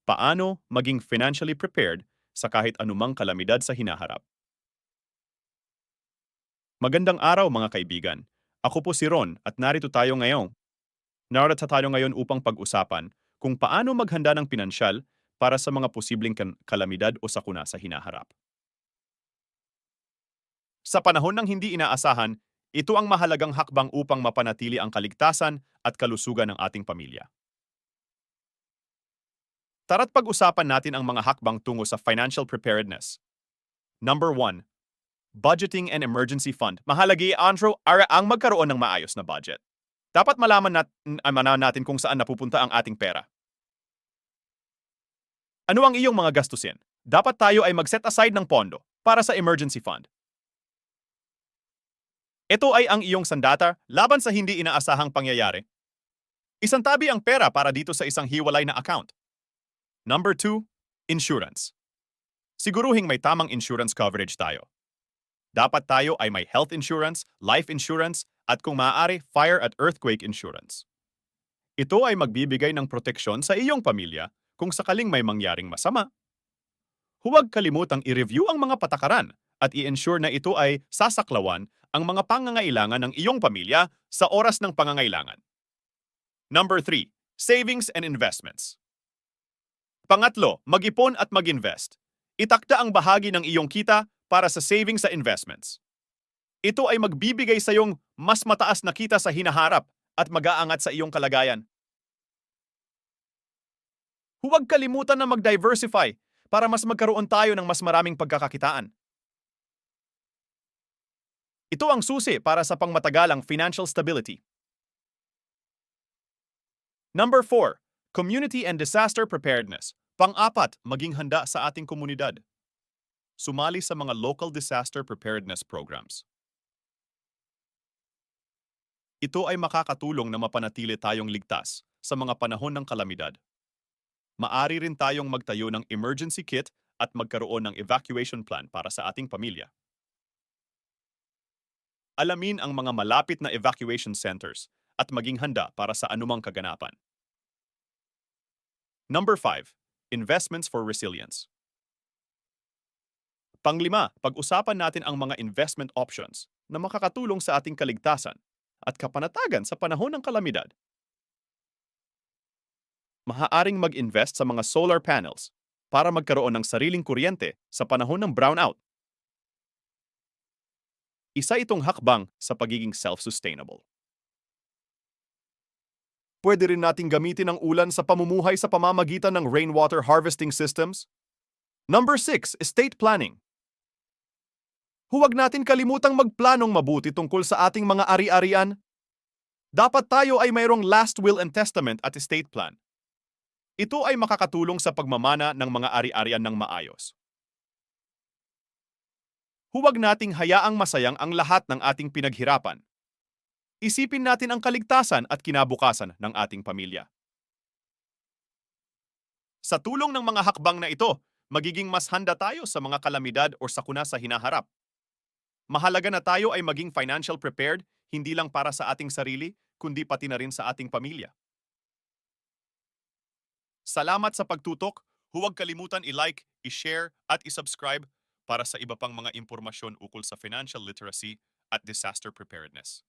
Paano maging financially prepared sa kahit anumang kalamidad sa hinaharap? Magandang araw mga kaibigan. Ako po si Ron at narito tayo ngayon upang pag-usapan kung paano maghanda ng pinansyal para sa mga posibleng kalamidad o sakuna sa hinaharap. Sa panahon ng hindi inaasahan, ito ang mahalagang hakbang upang mapanatili ang kaligtasan at kalusugan ng ating pamilya. Tara't pag-usapan natin ang mga hakbang tungo sa financial preparedness. Number 1. Budgeting and emergency fund. Mahalagi, Andrew, ang magkaroon ng maayos na budget. Dapat malaman natin kung saan napupunta ang ating pera. Ano ang iyong mga gastusin? Dapat tayo ay mag-set aside ng pondo para sa emergency fund. Ito ay ang iyong sandata laban sa hindi inaasahang pangyayari. Isantabi ang pera para dito sa isang hiwalay na account. Number 2. Insurance. Siguruhing may tamang insurance coverage tayo. Dapat tayo ay may health insurance, life insurance, at kung maaari, fire at earthquake insurance. Ito ay magbibigay ng proteksyon sa iyong pamilya kung sakaling may mangyaring masama. Huwag kalimutang i-review ang mga patakaran at i-ensure na ito ay sasaklawan ang mga pangangailangan ng iyong pamilya sa oras ng pangangailangan. Number 3. Savings and investments. Pangatlo, mag-ipon at mag-invest. Itakda ang bahagi ng iyong kita para sa savings sa investments. Ito ay magbibigay sa iyong mas mataas na kita sa hinaharap at mag-aangat sa iyong kalagayan. Huwag kalimutan na mag-diversify para mas magkaroon tayo ng mas maraming pagkakakitaan. Ito ang susi para sa pangmatagalang financial stability. Number 4. Community and disaster preparedness. Pang-apat, maging handa sa ating komunidad. Sumali sa mga local disaster preparedness programs. Ito ay makakatulong na mapanatili tayong ligtas sa mga panahon ng kalamidad. Maari rin tayong magtayo ng emergency kit at magkaroon ng evacuation plan para sa ating pamilya. Alamin ang mga malapit na evacuation centers at maging handa para sa anumang kaganapan. Number 5. Investments for resilience. Panglima, pag-usapan natin ang mga investment options na makakatulong sa ating kaligtasan at kapanatagan sa panahon ng kalamidad. Maaaring mag-invest sa mga solar panels para magkaroon ng sariling kuryente sa panahon ng brownout. Isa itong hakbang sa pagiging self-sustainable. Pwede rin nating gamitin ang ulan sa pamumuhay sa pamamagitan ng rainwater harvesting systems. Number 6. Estate planning. Huwag natin kalimutang magplanong mabuti tungkol sa ating mga ari-arian. Dapat tayo ay mayroong last will and testament at estate plan. Ito ay makakatulong sa pagmamana ng mga ari-arian ng maayos. Huwag nating hayaang masayang ang lahat ng ating pinaghirapan. Isipin natin ang kaligtasan at kinabukasan ng ating pamilya. Sa tulong ng mga hakbang na ito, magiging mas handa tayo sa mga kalamidad o sakuna sa hinaharap. Mahalaga na tayo ay maging financial prepared, hindi lang para sa ating sarili, kundi pati na rin sa ating pamilya. Salamat sa pagtutok. Huwag kalimutan i-like, i-share, at i-subscribe para sa iba pang mga impormasyon ukol sa financial literacy at disaster preparedness.